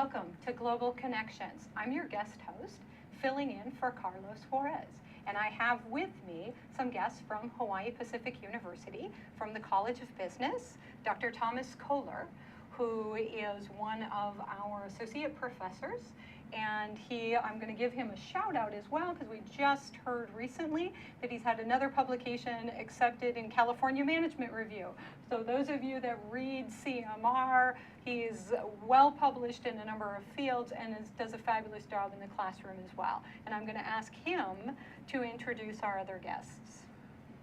Welcome to Global Connections. I'm your guest host, filling in for Carlos Juarez. And I have with me some guests from Hawaii Pacific University, from the College of Business, Dr. Thomas Kohler, who is one of our associate professors. And I'm going to give him a shout out as well, because we just heard recently that he's had another publication accepted in California Management Review. So those of you that read CMR, he's well published in a number of fields and does a fabulous job in the classroom as well. And I'm going to ask him to introduce our other guests.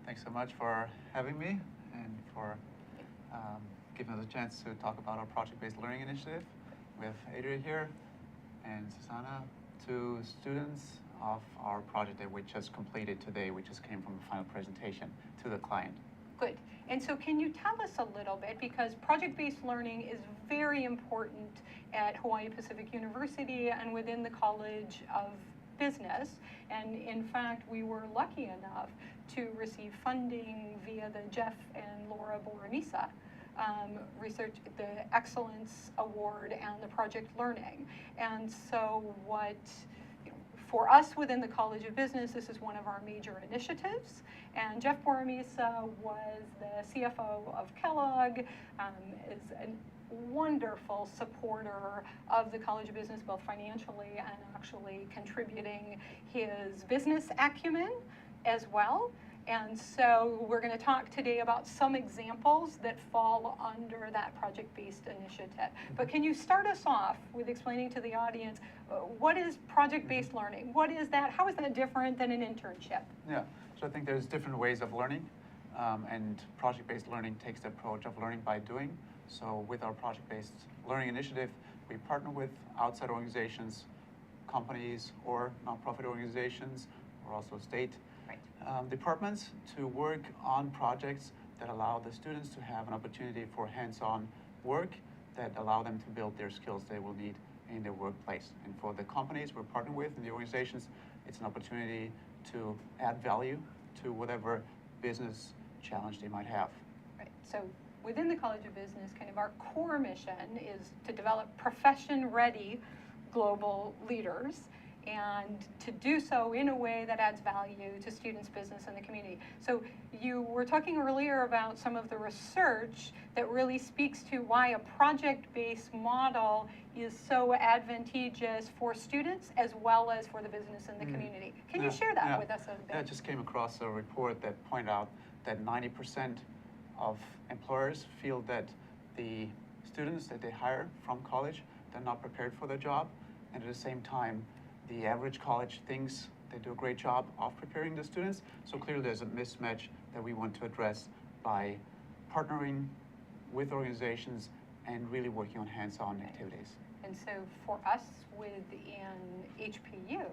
Thanks so much for having me and for giving us a chance to talk about our project-based learning initiative. We have Adria here and Susanna, two students of our project that we just completed today. We just came from the final presentation to the client. Good. And so can you tell us a little bit, because project-based learning is very important at Hawaii Pacific University and within the College of Business. And in fact, we were lucky enough to receive funding via the Jeff and Laura Boramisa research, the Excellence Award and the Project Learning. And so for us within the College of Business, this is one of our major initiatives. And Jeff Boramisa was the CFO of Kellogg, is a wonderful supporter of the College of Business, both financially and actually contributing his business acumen as well. And so we're going to talk today about some examples that fall under that project-based initiative. But can you start us off with explaining to the audience, what is project-based learning? What is that? How is that different than an internship? Yeah, so I think there's different ways of learning, and project-based learning takes the approach of learning by doing. So with our project-based learning initiative, we partner with outside organizations, companies, or nonprofit organizations, or also state departments to work on projects that allow the students to have an opportunity for hands-on work that allow them to build their skills they will need in their workplace. And for the companies we're partnering with and the organizations, it's an opportunity to add value to whatever business challenge they might have. Right. So within the College of Business, kind of our core mission is to develop profession-ready global leaders, and to do so in a way that adds value to students, business, and the community. So you were talking earlier about some of the research that really speaks to why a project-based model is so advantageous for students as well as for the business and the community. Can you share that with us a bit? Yeah, I just came across a report that pointed out that 90% of employers feel that the students that they hire from college, they're not prepared for their job, and at the same time, the average college thinks they do a great job of preparing the students. So clearly there's a mismatch that we want to address by partnering with organizations and really working on hands-on activities. And so for us within HPU,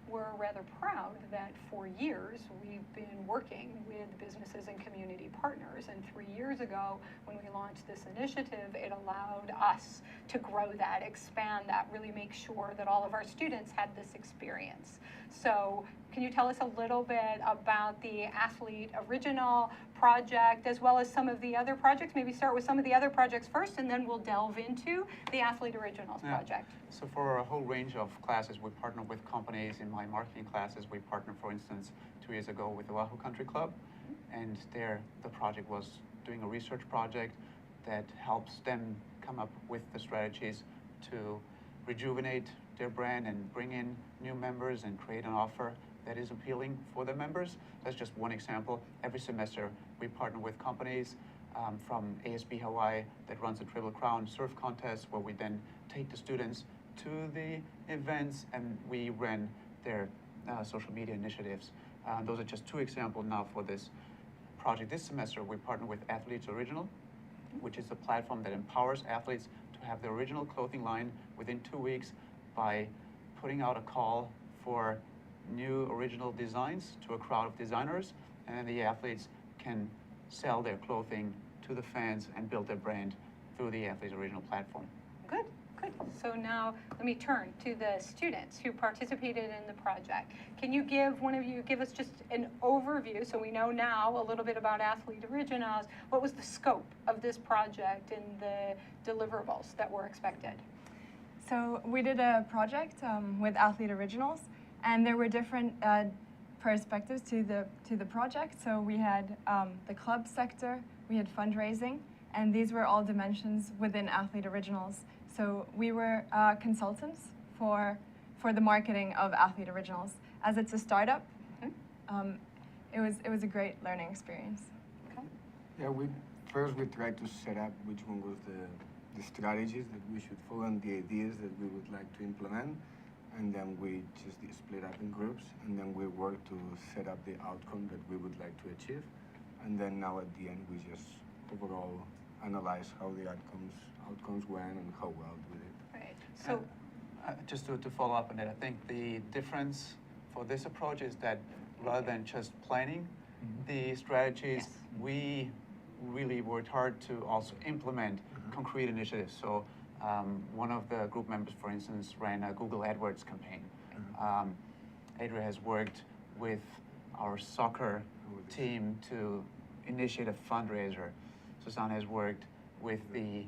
we're rather proud that for years we've been working with businesses and community partners. And 3 years ago, when we launched this initiative, it allowed us to grow that, expand that, really make sure that all of our students had this experience. So can you tell us a little bit about the Athlete Original project as well as some of the other projects? Maybe start with some of the other projects first, and then we'll delve into the Athlete Originals project. So for a whole range of classes, we partner with companies. In my marketing classes, we partnered, for instance, 2 years ago with the Oahu Country Club. And there, the project was doing a research project that helps them come up with the strategies to rejuvenate their brand and bring in new members and create an offer that is appealing for their members. That's just one example. Every semester, we partner with companies from ASB Hawaii that runs a Triple Crown surf contest, where we then take the students to the events and we ran their social media initiatives. Those are just two examples now for this project. This semester, we partner with Athletes Original, which is a platform that empowers athletes to have their original clothing line within 2 weeks by putting out a call for new original designs to a crowd of designers, and the athletes can sell their clothing to the fans and build their brand through the Athletes Original platform. Good. So now let me turn to the students who participated in the project. Can you give us just an overview, so we know now a little bit about Athlete Originals? What was the scope of this project and the deliverables that were expected? So we did a project with Athlete Originals, and there were different perspectives to the project. So we had the club sector, we had fundraising, and these were all dimensions within Athlete Originals. So we were consultants for the marketing of Athlete Originals. As it's a startup, it was a great learning experience. Okay. Yeah, we tried to set up which one was the strategies that we should follow and the ideas that we would like to implement, and then we just split up in groups, and then we worked to set up the outcome that we would like to achieve, and then now at the end we just overall analyze how the outcomes went and how well we did. Right. So just to follow up on it, I think the difference for this approach is that rather than just planning the strategies, Yes. we really worked hard to also implement concrete initiatives. So one of the group members, for instance, ran a Google AdWords campaign. Adria has worked with our soccer team to initiate a fundraiser. Susanna has worked with the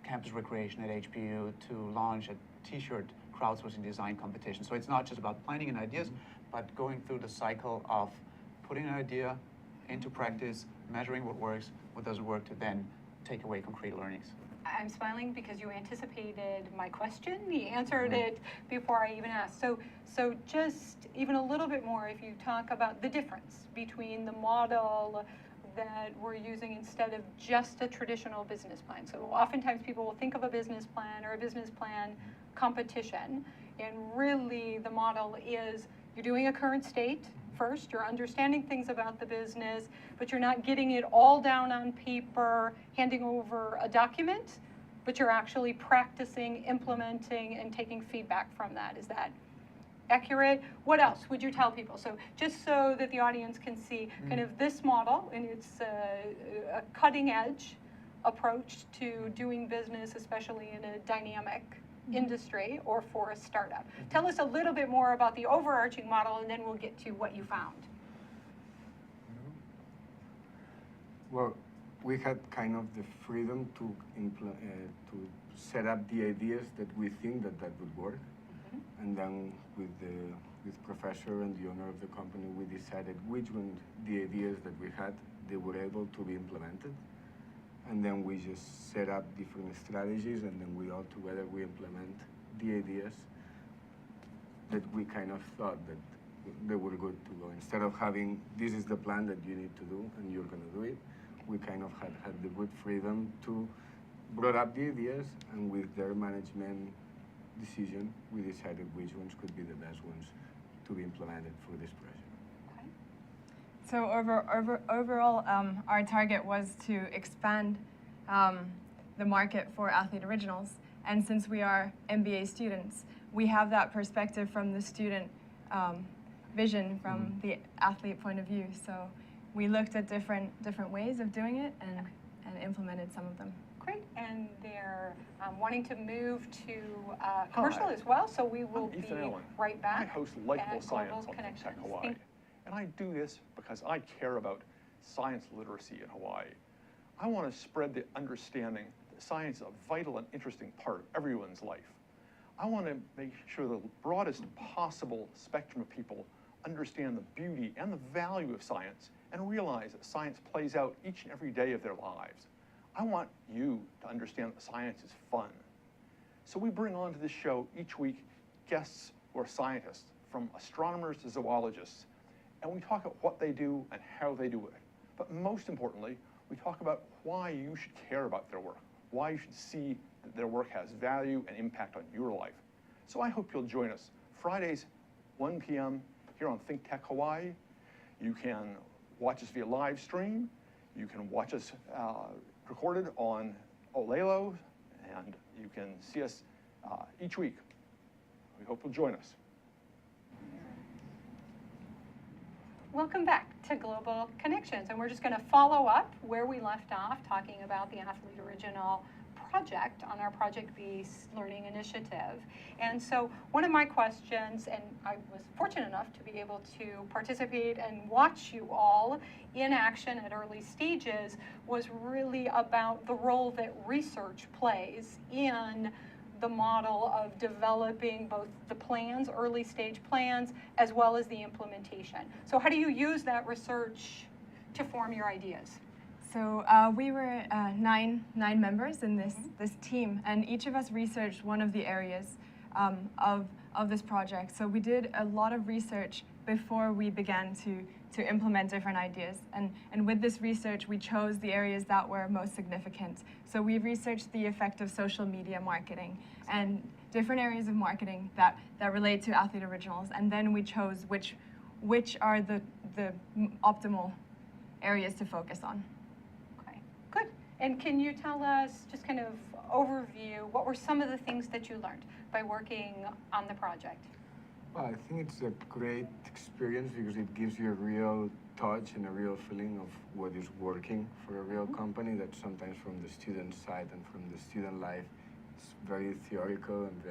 campus recreation at HPU to launch a t-shirt crowdsourcing design competition. So it's not just about planning and ideas, but going through the cycle of putting an idea into practice, measuring what works, what doesn't work, to then take away concrete learnings. I'm smiling because you anticipated my question. You answered it before I even asked. So just even a little bit more, if you talk about the difference between the model that we're using instead of just a traditional business plan. So oftentimes people will think of a business plan or a business plan competition, and really the model is you're doing a current state first, you're understanding things about the business, but you're not getting it all down on paper, handing over a document, but you're actually practicing, implementing, and taking feedback from that. Is that accurate? What else would you tell people? So just so that the audience can see kind of this model, and it's a cutting edge approach to doing business, especially in a dynamic industry or for a startup. Tell us a little bit more about the overarching model, and then we'll get to what you found. Well, we had kind of the freedom to set up the ideas that we think that would work, and then with professor and the owner of the company, we decided which one the ideas that we had they were able to be implemented. And then we just set up different strategies, and then we all together we implement the ideas that we kind of thought that they were good to go. Instead of having, this is the plan that you need to do and you're gonna do it, we kind of had the good freedom to brought up the ideas, and with their management decision, we decided which ones could be the best ones to be implemented for this project. So overall, our target was to expand the market for Athlete Originals. And since we are MBA students, we have that perspective from the student vision, from the athlete point of view. So we looked at different ways of doing it and implemented some of them. Great, and they're wanting to move to commercial as well, so we will be right back. I host Likeable at Science Global on Connections. Tech Hawaii. And I do this because I care about science literacy in Hawaii. I want to spread the understanding that science is a vital and interesting part of everyone's life. I want to make sure the broadest possible spectrum of people understand the beauty and the value of science and realize that science plays out each and every day of their lives. I want you to understand that science is fun. So we bring onto this show each week guests who are scientists, from astronomers to zoologists, and we talk about what they do and how they do it. But most importantly, we talk about why you should care about their work, why you should see that their work has value and impact on your life. So I hope you'll join us Fridays, 1 p.m. here on Think Tech Hawaii. You can watch us via live stream. You can watch us recorded on Olelo, and you can see us each week. We hope you'll join us. Welcome back to Global Connections, and we're just going to follow up where we left off, talking about the Athlete Original project on our project-based learning initiative. And so one of my questions, and I was fortunate enough to be able to participate and watch you all in action at early stages, was really about the role that research plays in the model of developing both the plans, early stage plans, as well as the implementation. So how do you use that research to form your ideas? So we were nine members in this team, and each of us researched one of the areas of this project. So we did a lot of research before we began to implement different ideas. And with this research, we chose the areas that were most significant. So we researched the effect of social media marketing and different areas of marketing that relate to Athlete Originals. And then we chose which are the optimal areas to focus on. Okay, good. And can you tell us, just kind of overview, what were some of the things that you learned by working on the project? Well, I think it's a great experience because it gives you a real touch and a real feeling of what is working for a real company. That sometimes from the student side and from the student life, it's very theoretical and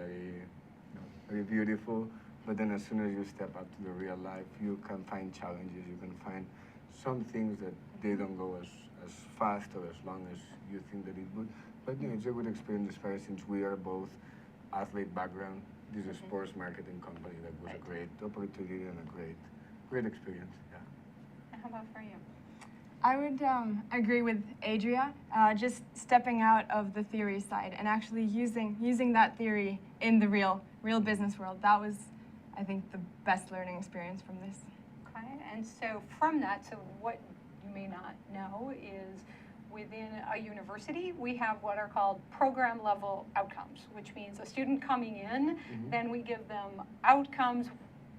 very beautiful. But then as soon as you step up to the real life, you can find challenges. You can find some things that they don't go as fast or as long as you think that it would. But it's a good experience, especially since we are both athlete background. This is a sports marketing company. That was a great opportunity and a great experience. Yeah. And how about for you? I would agree with Adria, just stepping out of the theory side and actually using that theory in the real business world. That was, I think, the best learning experience from this. Okay, and so from that, so what you may not know is within a university, we have what are called program level outcomes, which means a student coming in, then we give them outcomes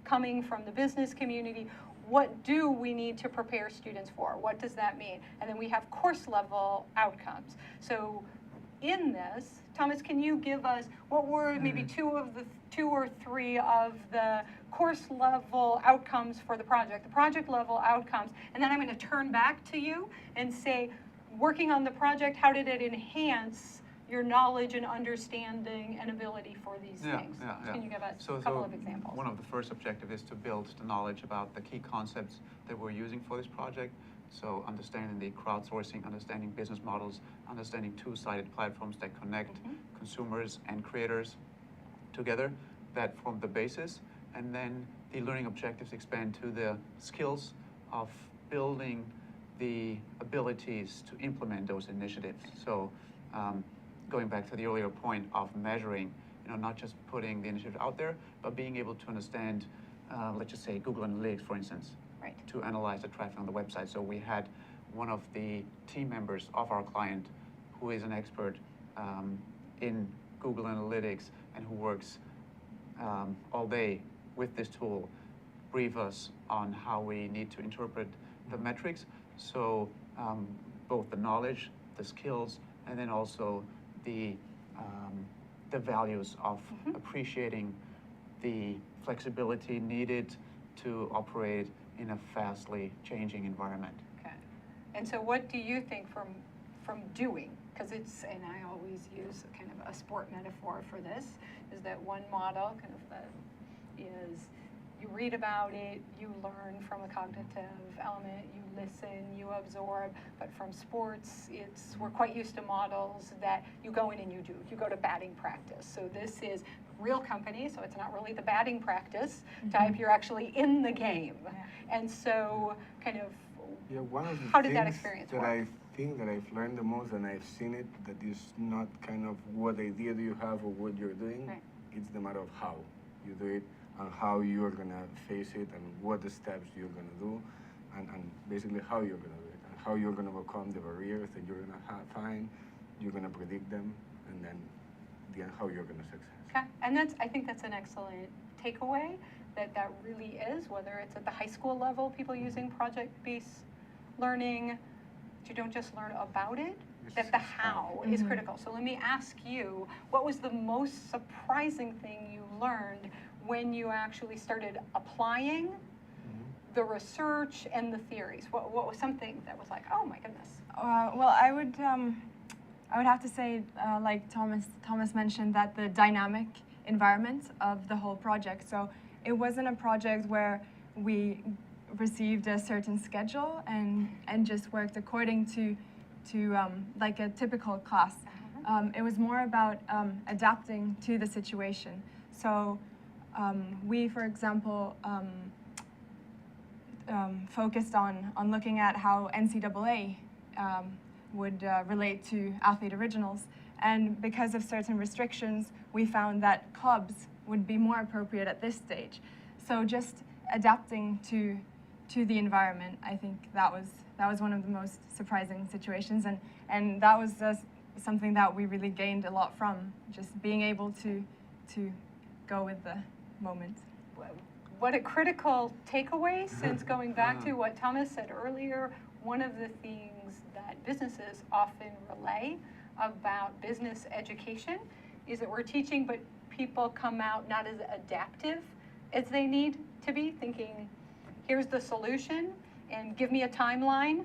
coming from the business community. What do we need to prepare students for? What does that mean? And then we have course level outcomes. So in this, Thomas, can you give us what were maybe two or three of the course level outcomes for the project level outcomes, and then I'm going to turn back to you and say, working on the project, how did it enhance your knowledge and understanding and ability for these things? Can you give us a couple of examples? One of the first objectives is to build the knowledge about the key concepts that we're using for this project. So understanding the crowdsourcing, understanding business models, understanding two-sided platforms that connect consumers and creators together, that form the basis. And then the learning objectives expand to the skills of building the abilities to implement those initiatives. So going back to the earlier point of measuring, not just putting the initiative out there, but being able to understand, let's just say Google Analytics, for instance, to analyze the traffic on the website. So we had one of the team members of our client who is an expert in Google Analytics and who works all day with this tool, brief us on how we need to interpret the metrics. So both the knowledge, the skills, and then also the values of appreciating the flexibility needed to operate in a fastly changing environment. Okay. And so what do you think from doing, because it's, and I always use kind of a sport metaphor for this, is that one model kind of is you read about it, you learn from a cognitive element, you listen, you absorb, but from sports, we're quite used to models that you go in and you go to batting practice. So this is real company, so it's not really the batting practice type, you're actually in the game. And so kind of, one of the how did that experience work? I think that I've learned the most, and I've seen it, that is not kind of what idea do you have or what you're doing, it's the matter of how you do it, and how you're gonna face it, and what the steps you're gonna do, and basically how you're gonna do it, and how you're gonna overcome the barriers that you're gonna find, you're gonna predict them, and then how you're gonna succeed. Okay, and I think that's an excellent takeaway, that really is, whether it's at the high school level, people using project-based learning, that you don't just learn about it, that the how is critical. So let me ask you, what was the most surprising thing you learned when you actually started applying the research and the theories? What was something that was like, oh my goodness? Well, I would have to say, like Thomas mentioned, that the dynamic environment of the whole project. So it wasn't a project where we received a certain schedule and just worked according to like a typical class. It was more about adapting to the situation. So we, for example, focused on looking at how NCAA would relate to athlete originals. And because of certain restrictions, we found that clubs would be more appropriate at this stage. So just adapting to the environment, I think that was one of the most surprising situations, and that was something that we really gained a lot from, just being able to go with the moment. What a critical takeaway, since going back to what Thomas said earlier, one of the things that businesses often relay about business education is that we're teaching, but people come out not as adaptive as they need to be, thinking, here's the solution, and give me a timeline.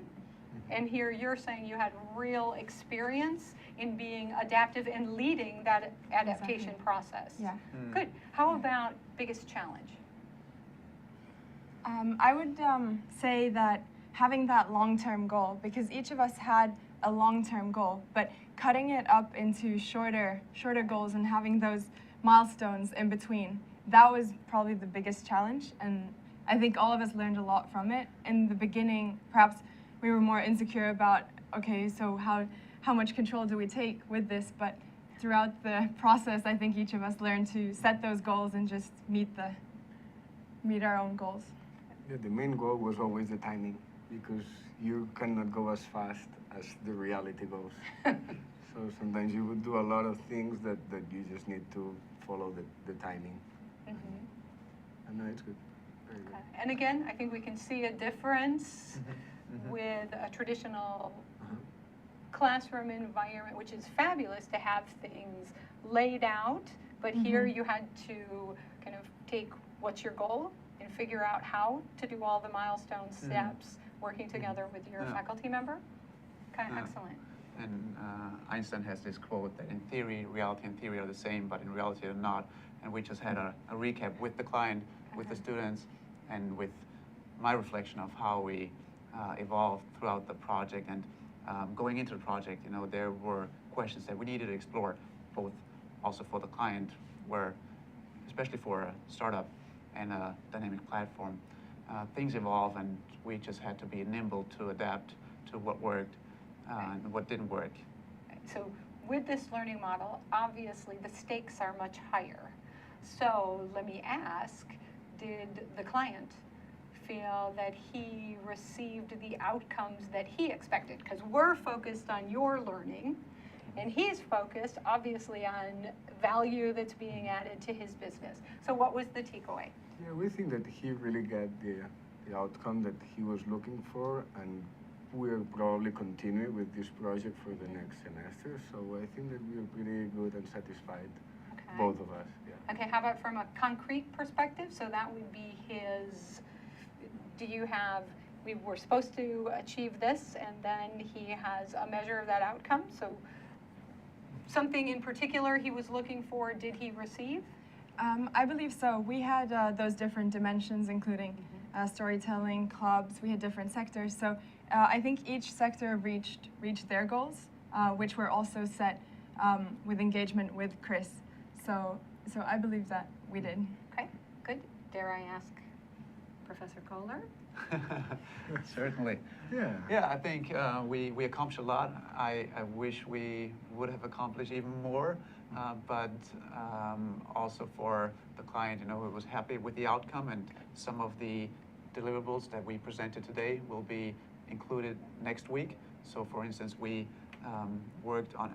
And here you're saying you had real experience in being adaptive and leading that adaptation process. Yeah. Good. How about biggest challenge? I would say that having that long-term goal, because each of us had a long-term goal, but cutting it up into shorter goals and having those milestones in between, that was probably the biggest challenge, and I think all of us learned a lot from it. In the beginning, perhaps we were more insecure about, okay, so how much control do we take with this? But throughout the process, I think each of us learned to set those goals and just meet our own goals. Yeah, the main goal was always the timing, because you cannot go as fast as the reality goes. So sometimes you would do a lot of things that you just need to follow the timing. And no, it's good. Very good. And again, I think we can see a difference with a traditional classroom environment, which is fabulous to have things laid out, but here you had to kind of take what's your goal and figure out how to do all the milestone steps, working together with your faculty member. Okay, excellent. And Einstein has this quote that in theory, reality and theory are the same, but in reality they're not. And we just had a recap with the client, with the students, and with my reflection of how we evolved throughout the project. And going into the project, you know, there were questions that we needed to explore, both also for the client, where, especially for a startup and a dynamic platform, things evolve, and we just had to be nimble to adapt to what worked and what didn't work. So with this learning model, obviously the stakes are much higher. So let me ask, did the client feel that he received the outcomes that he expected? Because we're focused on your learning, and he's focused obviously on value that's being added to his business. So what was the takeaway? Yeah, we think that he really got the outcome that he was looking for, and we'll probably continue with this project for the next semester. So I think that we're pretty good and satisfied, both of us. Yeah. Okay, how about from a concrete perspective? So that would be his, do you have, we were supposed to achieve this, and then he has a measure of that outcome. So something in particular he was looking for, did he receive? I believe so. We had those different dimensions, including storytelling, clubs. We had different sectors. So I think each sector reached their goals, which were also set with engagement with Chris. So I believe that we did. Okay, good. Dare I ask Professor Kohler? Certainly. Yeah. Yeah, I think we accomplished a lot. I wish we would have accomplished even more, but also for the client, you know, who was happy with the outcome, and some of the deliverables that we presented today will be included next week. So for instance, we worked on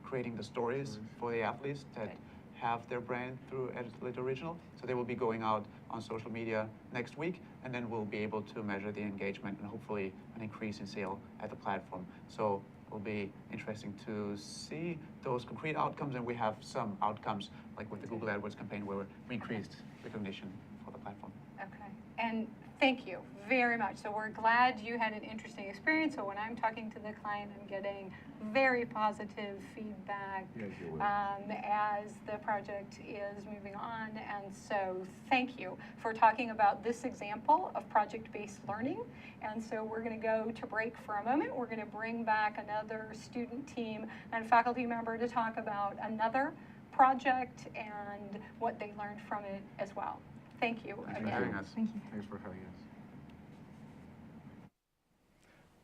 creating the stories for the athletes that have their brand through Advantageous Original. So they will be going out on social media next week, and then we'll be able to measure the engagement and hopefully an increase in sale at the platform. So it will be interesting to see those concrete outcomes, and we have some outcomes like with the Google AdWords campaign where we increased recognition for the platform. Okay, and Thank you very much. So we're glad you had an interesting experience. So when I'm talking to the client, I'm getting very positive feedback Yes, you will. as the project is moving on. And so thank you for talking about this example of project-based learning. And so we're going to go to break for a moment. We're going to bring back another student team and faculty member to talk about another project and what they learned from it as well. Thank you Thanks for again. having us. Thank you. Thanks for having us.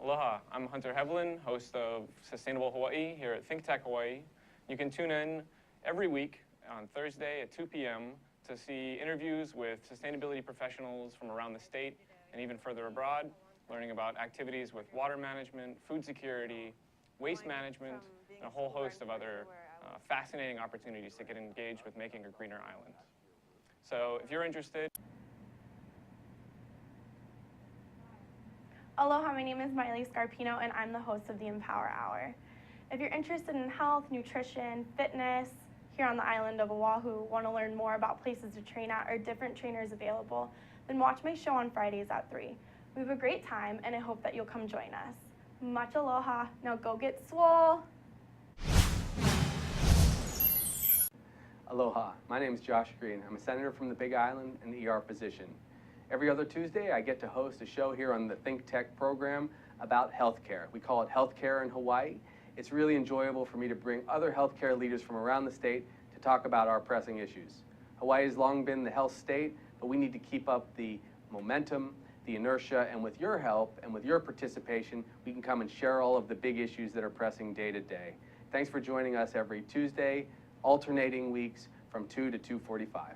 Aloha, I'm Hunter Hevlin, host of Sustainable Hawaii here at Think Tech Hawaii. You can tune in every week on Thursday at 2 p.m. to see interviews with sustainability professionals from around the state and even further abroad, learning about activities with water management, food security, waste management, and a whole host of other fascinating opportunities to get engaged with making a greener island. So if you're interested. Aloha, my name is Miley Scarpino, and I'm the host of the Empower Hour. If you're interested in health, nutrition, fitness, here on the island of Oahu, want to learn more about places to train at or different trainers available, then watch my show on Fridays at 3. We have a great time, and I hope that you'll come join us. Much aloha. Now go get swole. Aloha, my name is Josh Green. I'm a senator from the Big Island and the ER position. Every other Tuesday, I get to host a show here on the Think Tech program about healthcare. We call it Healthcare in Hawaii. It's really enjoyable for me to bring other healthcare leaders from around the state to talk about our pressing issues. Hawaii has long been the health state, but we need to keep up the momentum, the inertia, and with your help and with your participation, we can come and share all of the big issues that are pressing day to day. Thanks for joining us every Tuesday, alternating weeks from 2 to 2:45.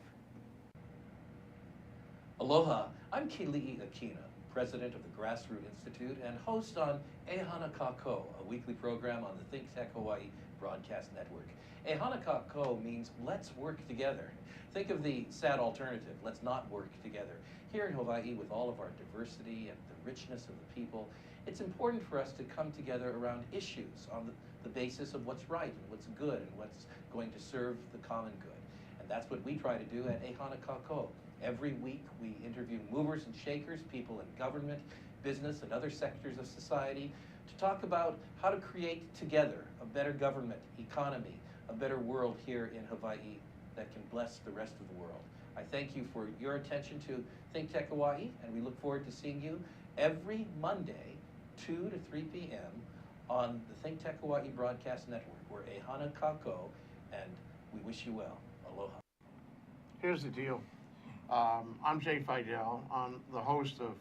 Aloha, I'm Keli'i Akina, president of the Grassroot Institute and host on Ehana Kako, a weekly program on the Think Tech Hawaii broadcast network. Ehana Kako means let's work together. Think of the sad alternative, let's not work together. Here in Hawaii, with all of our diversity and the richness of the people, it's important for us to come together around issues on the basis of what's right and what's good and what's going to serve the common good. And that's what we try to do at Ehana Kako. Every week we interview movers and shakers, people in government, business, and other sectors of society to talk about how to create together a better government, economy, a better world here in Hawaii that can bless the rest of the world. I thank you for your attention to Think Tech Hawaii, and we look forward to seeing you every Monday, 2 to 3 p.m. on the Think Tech Hawaii Broadcast Network. We're Ehana Kako, and we wish you well. Aloha. Here's the deal. I'm Jay Fidel. I'm the host of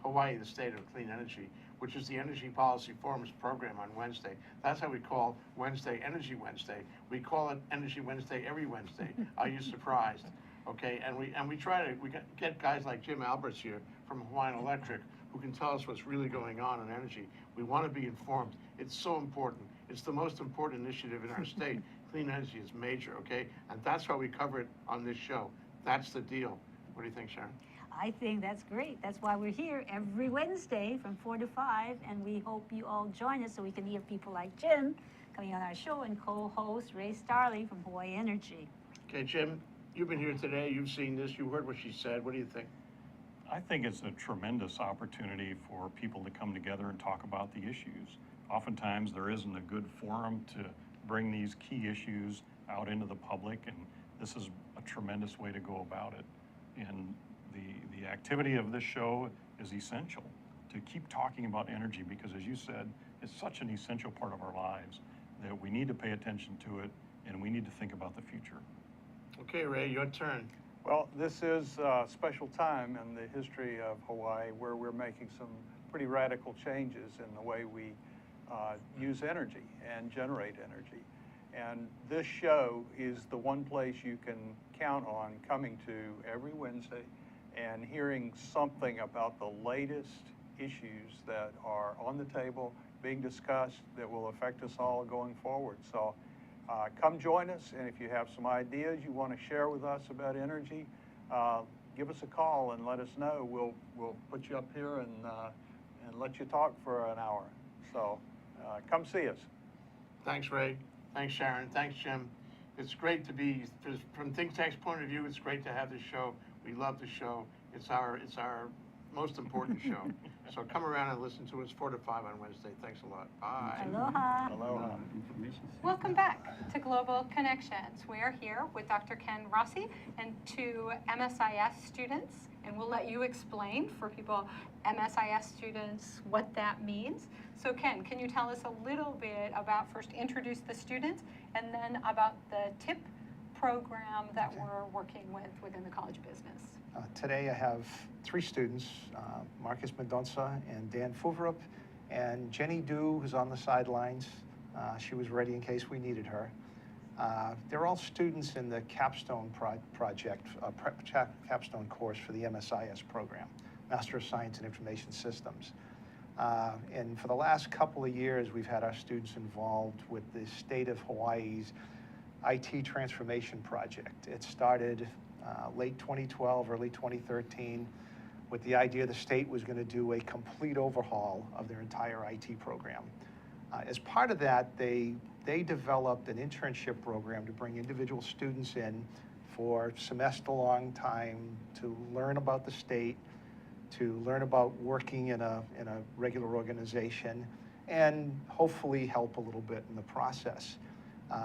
Hawaii, the State of Clean Energy, which is the Energy Policy Forum's program on Wednesday. That's how we call Wednesday Energy Wednesday. We call it Energy Wednesday every Wednesday. Are you surprised? Okay, and we try to get guys like Jim Alberts here from Hawaiian Electric who can tell us what's really going on in energy. We want to be informed. It's so important. It's the most important initiative in our state. Clean energy is major, okay? And that's why we cover it on this show. That's the deal. What do you think, Sharon? I think that's great. That's why we're here every Wednesday from 4 to 5, and we hope you all join us so we can hear people like Jim coming on our show and co-host Ray Starling from Hawaii Energy. Okay, Jim, you've been here today. You've seen this. You heard what she said. What do you think? I think it's a tremendous opportunity for people to come together and talk about the issues. Oftentimes there isn't a good forum to bring these key issues out into the public, and this is a tremendous way to go about it. And the activity of this show is essential to keep talking about energy because, as you said, it's such an essential part of our lives that we need to pay attention to it and we need to think about the future. Okay, Ray, your turn. Well, this is a special time in the history of Hawaii where we're making some pretty radical changes in the way we use energy and generate energy. And this show is the one place you can count on coming to every Wednesday and hearing something about the latest issues that are on the table, being discussed, that will affect us all going forward. So come join us, and if you have some ideas you want to share with us about energy, give us a call and let us know. We'll put you up here and let you talk for an hour. So come see us. Thanks, Ray. Thanks, Sharon. Thanks, Jim. It's great to be, from Think Tech's point of view, it's great to have this show. We love the show. It's our most important show. So come around and listen to us 4 to 5 on Wednesday. Thanks a lot. Bye. Aloha. Aloha. Welcome back to Global Connections. We are here with Dr. Ken Rossi and 2 MSIS students, and we'll let you explain for people, MSIS students, what that means. So Ken, can you tell us a little bit about, first introduce the students, and then about the TIP program that we're working with within the College of Business? Today I have 3 students, Marcus Mendonca and Dan Furuvarp, and Jenny Du, who's on the sidelines. She was ready in case we needed her. They're all students in the capstone capstone course for the MSIS program, Master of Science in Information Systems. And for the last couple of years, we've had our students involved with the state of Hawaii's IT transformation project. It started late 2012, early 2013, with the idea the state was going to do a complete overhaul of their entire IT program. As part of that, they developed an internship program to bring individual students in for semester-long time to learn about the state, to learn about working in a regular organization, and hopefully help a little bit in the process.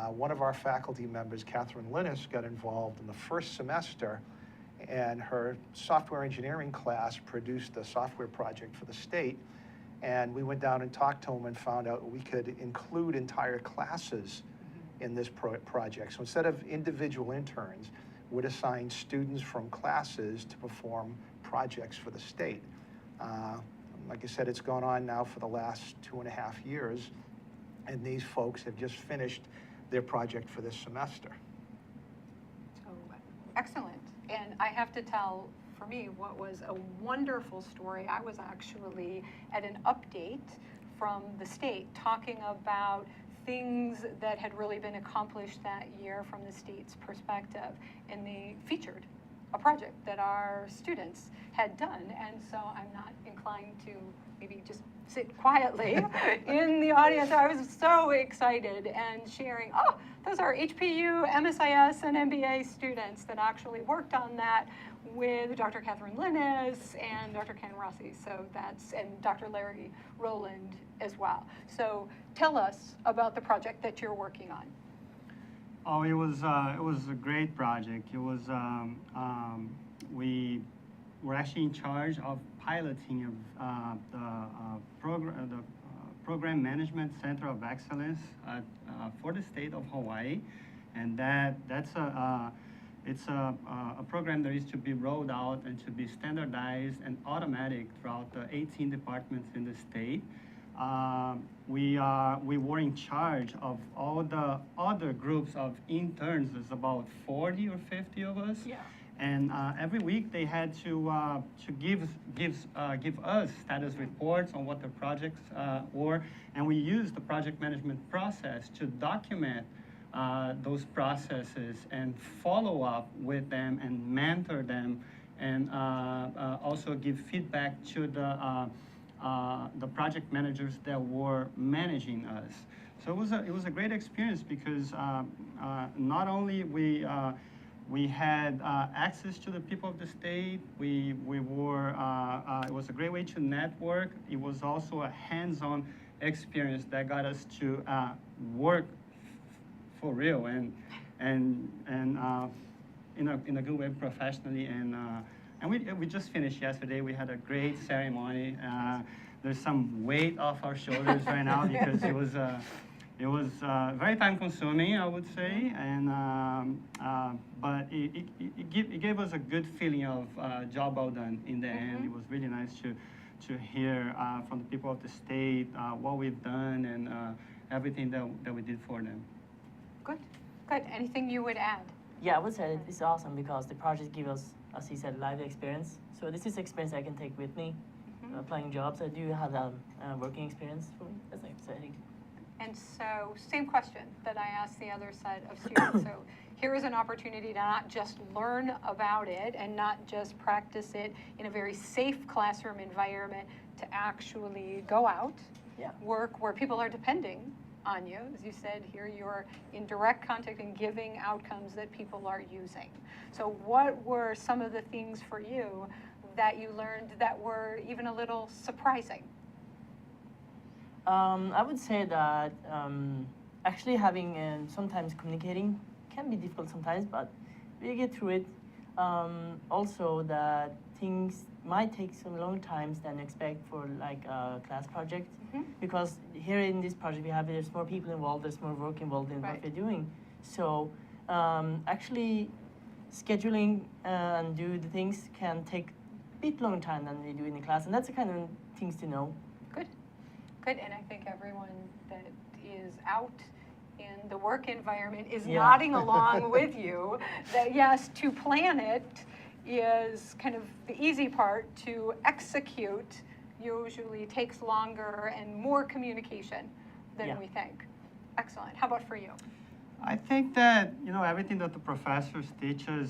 One of our faculty members, Katherine Linus, got involved in the first semester, and her software engineering class produced a software project for the state. And we went down and talked to them and found out we could include entire classes in this project. So instead of individual interns, we'd assign students from classes to perform projects for the state. Like I said, it's gone on now for the last 2.5 years, and these folks have just finished their project for this semester. So, excellent. And I have to tell, for me, what was a wonderful story. I was actually at an update from the state talking about things that had really been accomplished that year from the state's perspective. And they featured a project that our students had done. And so I'm not inclined to maybe just sit quietly in the audience. I was so excited and sharing, oh, those are HPU, MSIS, and MBA students that actually worked on that with Dr. Katherine Linus and Dr. Ken Rossi. So that's, and Dr. Larry Rowland as well. So tell us about the project that you're working on. Oh, it was a great project. It was we were actually in charge of piloting of the Program Management Center of Excellence for the state of Hawaii, and it's a program that is to be rolled out and to be standardized and automatic throughout the 18 departments in the state. We were in charge of all the other groups of interns. There's about 40 or 50 of us. Yeah. And every week they had to give us status reports on what the projects were, and we used the project management process to document those processes and follow up with them and mentor them, and also give feedback to the project managers that were managing us. So it was a great experience because not only we had access to the people of the state. We were. It was a great way to network. It was also a hands-on experience that got us to work for real and in a good way professionally. And we just finished yesterday. We had a great ceremony. There's some weight off our shoulders right now because it was very time-consuming, I would say, and but it gave us a good feeling of job well done in the end. It was really nice to hear from the people of the state what we've done and everything that we did for them. Good, good. Anything you would add? Yeah, I would say it's awesome because the project gives us, as he said, live experience. So this is experience I can take with me, applying jobs. I do have a working experience for me. That's exciting. And so, same question that I asked the other side of students. So here is an opportunity to not just learn about it and not just practice it in a very safe classroom environment, to actually go out, work where people are depending on you. As you said, here you're in direct contact and giving outcomes that people are using. So what were some of the things for you that you learned that were even a little surprising? I would say that actually having sometimes communicating can be difficult sometimes, but we get through it. Also, that things might take some long times than you expect for like a class project, because here in this project there's more people involved, there's more work involved in what we're doing. So actually scheduling and do the things can take a bit long time than we do in the class, and that's the kind of things to know. Good, and I think everyone that is out in the work environment is nodding along with you that yes, to plan it is kind of the easy part. To execute usually takes longer and more communication than we think. Excellent. How about for you? I think that, you know, everything that the professors teach us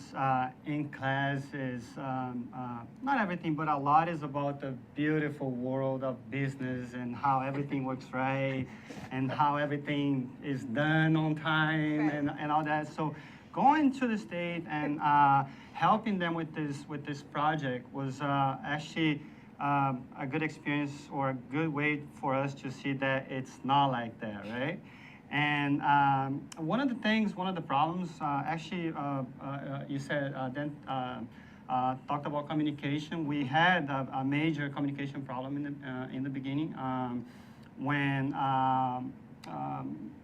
in class is, not everything, but a lot is about the beautiful world of business and how everything works right and how everything is done on time and all that. So going to the state and helping them with this project was actually a good experience, or a good way for us to see that it's not like that, right? And one of the problems, actually, you said, talked about communication. We had a major communication problem in the beginning when,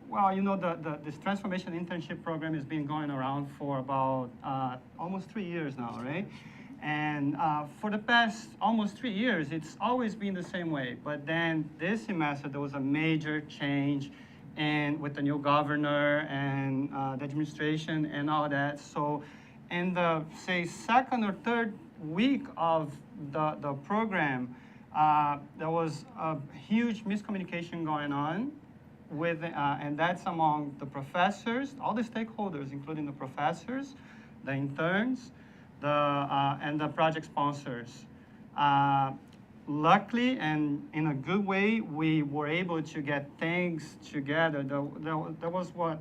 well, you know, this transformation internship program has been going around for about almost 3 years now, right? And for the past almost 3 years, it's always been the same way. But then this semester, there was a major change, and with the new governor and the administration and all that. So in the, say, second or third week of the program, there was a huge miscommunication going on with, and that's among the professors, all the stakeholders, including the professors, the interns, and the project sponsors. Luckily, and in a good way, we were able to get things together. There was what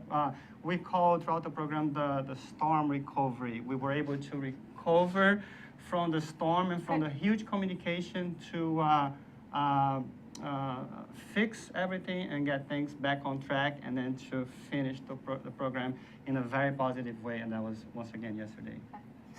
we call throughout the program the storm recovery. We were able to recover from the storm and from the huge communication to fix everything and get things back on track, and then to finish the program in a very positive way. And that was, once again, yesterday.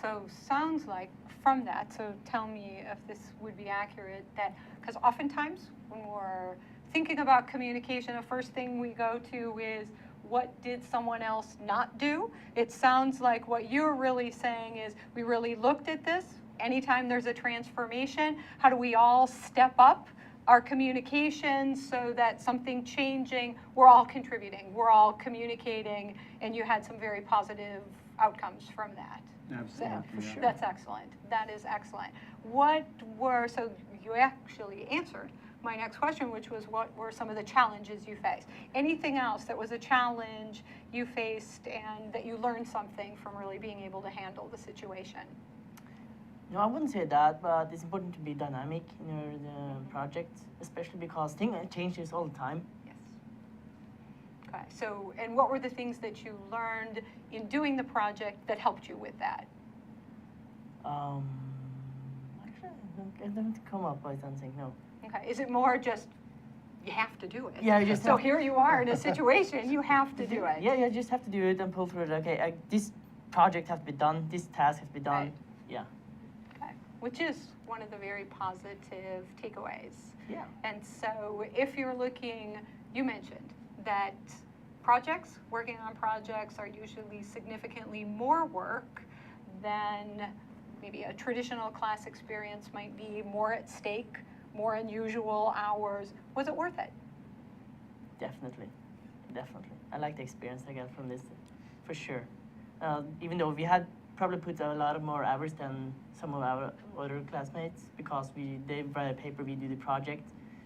So sounds like from that, so tell me if this would be accurate, that, because oftentimes when we're thinking about communication, the first thing we go to is, what did someone else not do? It sounds like what you're really saying is, we really looked at this. Anytime there's a transformation, how do we all step up our communication so that something changing, we're all contributing, we're all communicating, and you had some very positive outcomes from that. Absolutely. That's excellent. That is excellent. So you actually answered my next question, which was, what were some of the challenges you faced? Anything else that was a challenge you faced and that you learned something from really being able to handle the situation? No, I wouldn't say that, but it's important to be dynamic in your project, especially because things changes all the time. Yes. Okay. So, and what were the things that you learned in doing the project that helped you with that? Actually, I don't come up with something, no. Okay. Is it more just, you have to do it? Yeah, you just so here you are in a situation, you have to do it. Yeah, you just have to do it and pull through it. Okay, this project has to be done, this task has to be done. Right. Yeah. Okay. Which is one of the very positive takeaways. Yeah. And so if you're looking, you mentioned that working on projects are usually significantly more work than maybe a traditional class experience might be, more at stake, more unusual hours. Was it worth it? Definitely. I like the experience I got from this, for sure. Even though we had probably put a lot of more hours than some of our other classmates, because they write a paper, we do the project.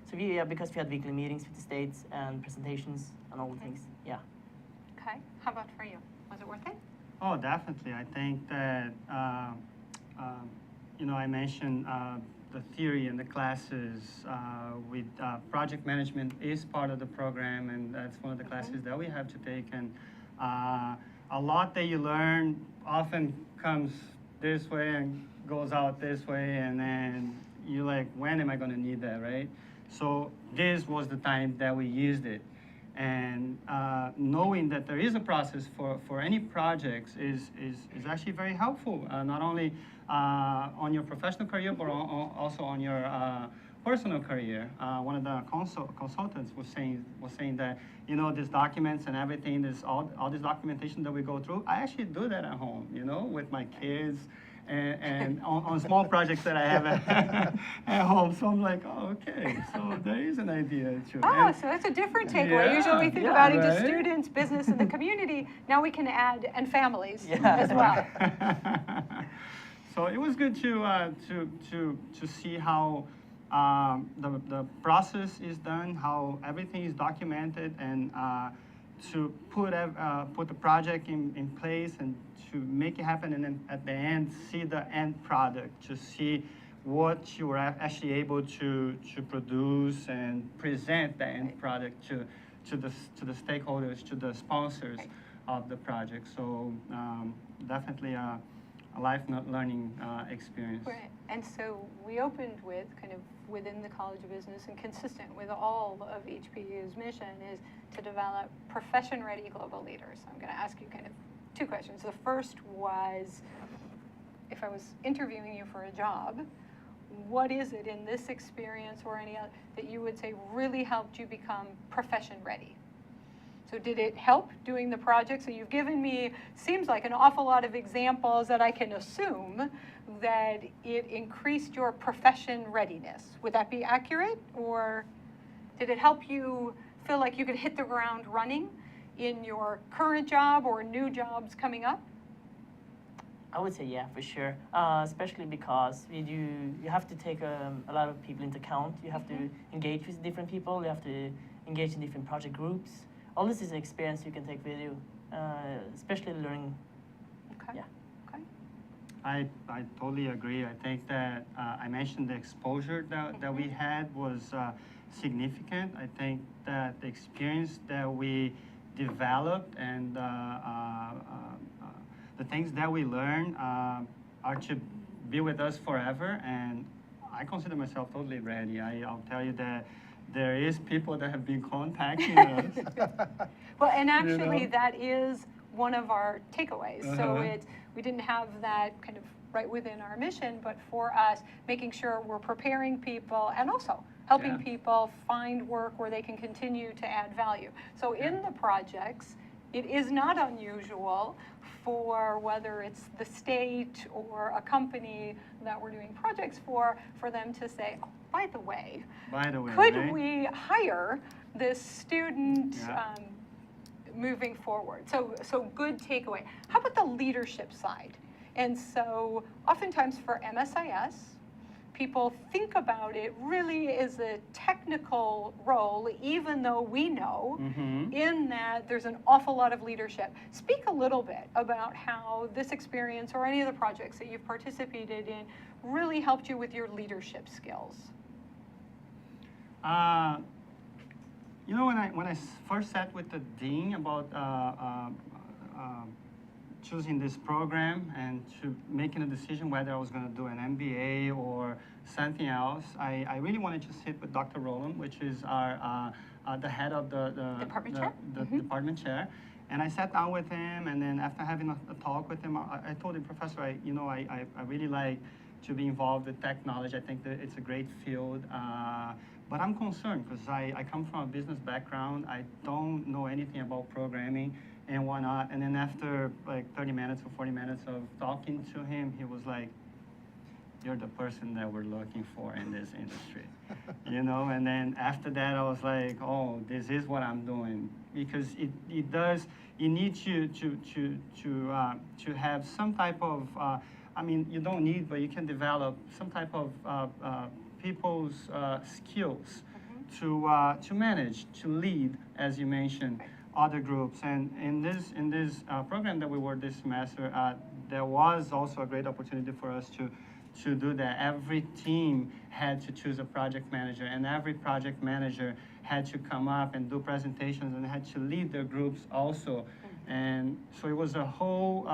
So because we had weekly meetings with the states and presentations and all the things, yeah. Okay, how about for you? Was it worth it? Oh, definitely. I think that, you know, I mentioned the theory in the classes with project management is part of the program, and that's one of the classes that we have to take. And a lot that you learn often comes this way and goes out this way, and then you're like, when am I going to need that, right? So this was the time that we used it. And knowing that there is a process for any projects is actually very helpful, not only on your professional career, but also on your personal career. One of the consultants was saying that, you know, these documents and everything, all this documentation that we go through, I actually do that at home, you know, with my kids and on small projects that I have at home. So I'm like, oh, okay, so there is an idea too. Oh, so that's a different takeaway. Yeah, Usually we think about it to right? students, business, and the community. Now we can add, and families Yeah. as well. So it was good to see how the process is done, how everything is documented, and to put the project in place and to make it happen, and then at the end see the end product, to see what you were actually able to produce and present the end product to the stakeholders, to the sponsors of the project. So definitely a life learning experience. Right. And so we opened with kind of within the College of Business, and consistent with all of HPU's mission, is to develop profession-ready global leaders. So I'm going to ask you kind of two questions. The first was, if I was interviewing you for a job, what is it in this experience or any other that you would say really helped you become profession-ready? So did it help doing the project? So you've given me, seems like an awful lot of examples that I can assume that it increased your profession readiness. Would that be accurate? Or did it help you feel like you could hit the ground running in your current job or new jobs coming up? I would say yeah, for sure. Especially because you have to take a lot of people into account. You have to engage with different people. You have to engage in different project groups. All this is an experience you can take with you, especially learning. Okay. Yeah. Okay. I totally agree. I think that I mentioned the exposure that we had was significant. I think that the experience that we developed and the things that we learn are to be with us forever. And I consider myself totally ready. I'll tell you that there is people that have been contacting us. Well, and actually that is one of our takeaways. So we didn't have that kind of right within our mission, but for us, making sure we're preparing people and also helping people find work where they can continue to add value. So in the projects, it is not unusual for whether it's the state or a company that we're doing projects for them to say, oh, by the way, could we hire this student moving forward? So good takeaway. How about the leadership side? And so oftentimes for MSIS, people think about it really as a technical role, even though we know in that there's an awful lot of leadership. Speak a little bit about how this experience or any of the projects that you've participated in really helped you with your leadership skills. You know, when I first sat with the dean about choosing this program and to making a decision whether I was going to do an MBA or something else, I really wanted to sit with Dr. Roland, which is our the head of the department chair. And I sat down with him, and then after having a talk with him, I told him, Professor, I really like to be involved with technology. I think that it's a great field. But I'm concerned because I come from a business background. I don't know anything about programming and whatnot. And then after like 30 minutes or 40 minutes of talking to him, he was like, you're the person that we're looking for in this industry, you know? And then after that, I was like, oh, this is what I'm doing. Because it does, you need to have some type of, I mean, you don't need, but you can develop some type of people's skills to manage, to lead, as you mentioned, other groups. And in this program that we were this semester, there was also a great opportunity for us to do that. Every team had to choose a project manager, and every project manager had to come up and do presentations and had to lead their groups also. And so it was a whole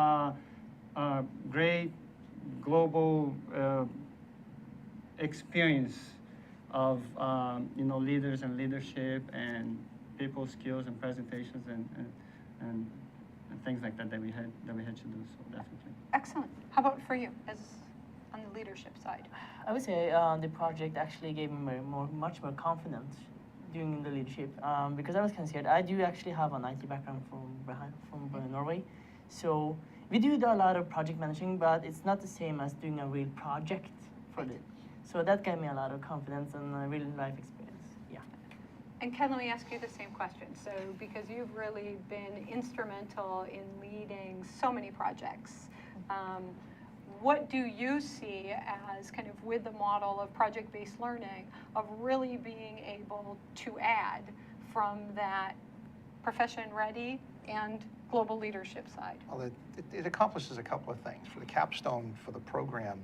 great global experience of leaders and leadership and people skills and presentations and things like that we had to do. So definitely. Excellent. How about for you, as on the leadership side? I would say the project actually gave me much more confidence doing the leadership because I was kind of scared. I do actually have an IT background from Norway, so we do a lot of project managing, but it's not the same as doing a real project for it. So that gave me a lot of confidence and a real life experience. Yeah. And Ken, let me ask you the same question. So, because you've really been instrumental in leading so many projects, what do you see as kind of with the model of project-based learning of really being able to add from that profession-ready and global leadership side? Well, it accomplishes a couple of things. For the capstone for the program,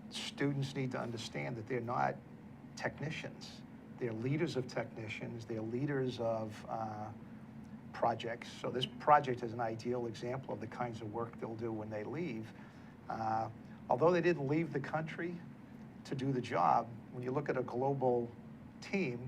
students need to understand that they're not technicians. They're leaders of technicians. They're leaders of projects. So this project is an ideal example of the kinds of work they'll do when they leave. Although they didn't leave the country to do the job, when you look at a global team,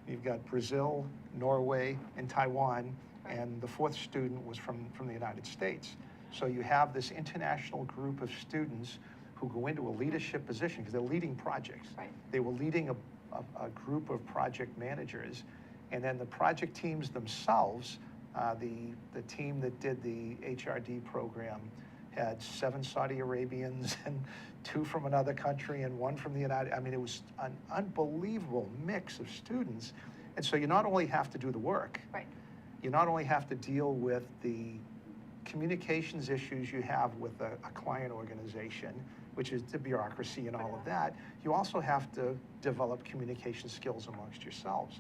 you've got Brazil, Norway, and Taiwan, and the fourth student was from the United States. So you have this international group of students who go into a leadership position because they're leading projects. Right. They were leading a group of project managers, and then the project teams themselves, the team that did the HRD program had 7 Saudi Arabians and 2 from another country and 1 from the United. I mean, it was an unbelievable mix of students. And so you not only have to do the work, right. You not only have to deal with the communications issues you have with a client organization, which is the bureaucracy and all of that, you also have to develop communication skills amongst yourselves.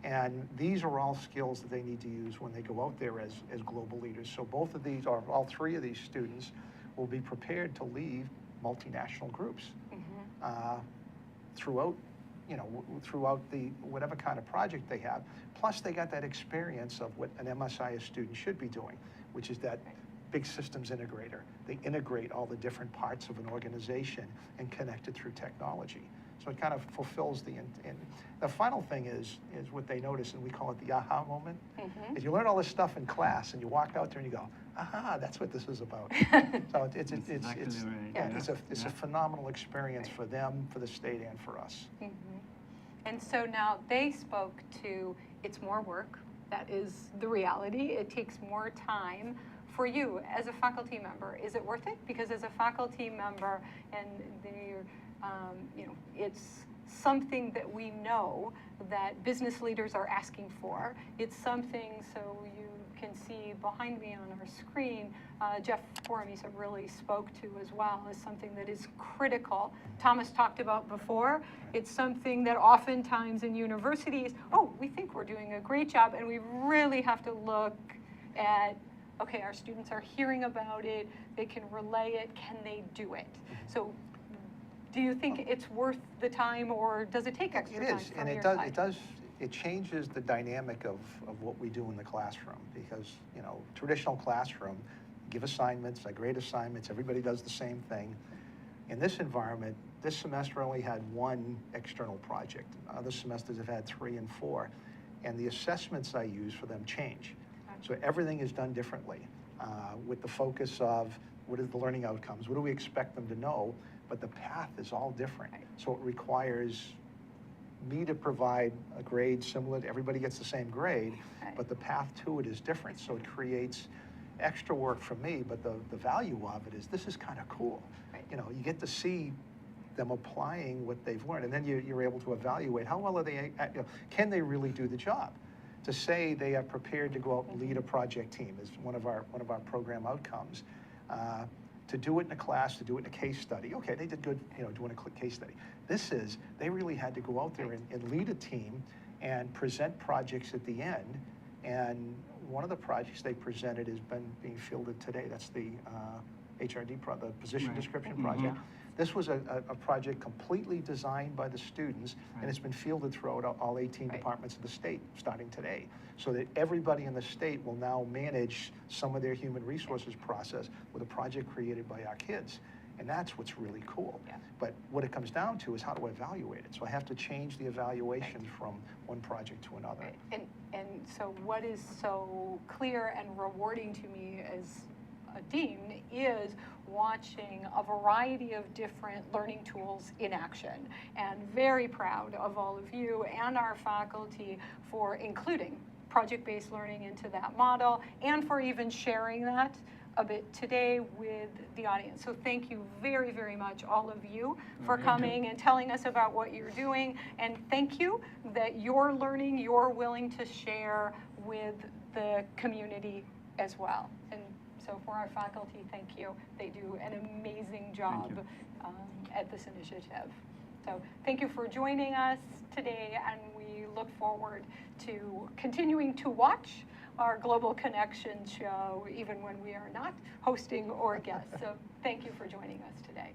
And these are all skills that they need to use when they go out there as global leaders. So both of these, or all 3 of these students, will be prepared to lead multinational groups throughout, throughout the whatever kind of project they have. Plus, they got that experience of what an MSIS student should be doing, which is that big systems integrator. They integrate all the different parts of an organization and connect it through technology. So it kind of fulfills the and the final thing is what they notice, and we call it the aha moment. Is you learn all this stuff in class, and you walk out there and you go, aha, that's what this is about. So it's a phenomenal experience for them, for the state, and for us. And so now they spoke to, it's more work. That is the reality. It takes more time. For you as a faculty member, is it worth it? Because as a faculty member, and it's something that we know that business leaders are asking for. It's something, so you can see behind me on our screen, Jeff Boromisa really spoke to as well as something that is critical. Thomas talked about before. It's something that oftentimes in universities, we think we're doing a great job, and we really have to look at, okay, our students are hearing about it, they can relay it, can they do it? So do you think it's worth the time, or does it take extra time from your side? It changes the dynamic of what we do in the classroom, because, traditional classroom, give assignments, I grade assignments, everybody does the same thing. In this environment, this semester only had 1 external project. Other semesters have had 3 and 4, and the assessments I use for them change. So everything is done differently with the focus of what are the learning outcomes, what do we expect them to know, but the path is all different. So it requires me to provide a grade similar to everybody gets the same grade, but the path to it is different. So it creates extra work for me, but the value of it is this is kind of cool. You get to see them applying what they've learned, and then you're able to evaluate how well are they, can they really do the job? To say they are prepared to go out and lead a project team is one of our program outcomes. To do it in a class, to do it in a case study. Okay, they did good, doing a case study. This is, they really had to go out there and lead a team and present projects at the end. And one of the projects they presented has been being fielded today. That's the HRD, the position description project. This was a project completely designed by the students, and it's been fielded throughout all 18 departments of the state, starting today, so that everybody in the state will now manage some of their human resources process with a project created by our kids. And that's what's really cool. Yeah. But what it comes down to is how do I evaluate it? So I have to change the evaluation from one project to another. Right. And so what is so clear and rewarding to me as a dean is watching a variety of different learning tools in action, and very proud of all of you and our faculty for including project-based learning into that model, and for even sharing that a bit today with the audience. So thank you very, very much, all of you, for coming and telling us about what you're doing. And thank you that you're learning, you're willing to share with the community as well. And so for our faculty, thank you. They do an amazing job at this initiative. So thank you for joining us today, and we look forward to continuing to watch our Global Connection show, even when we are not hosting or guests. So thank you for joining us today.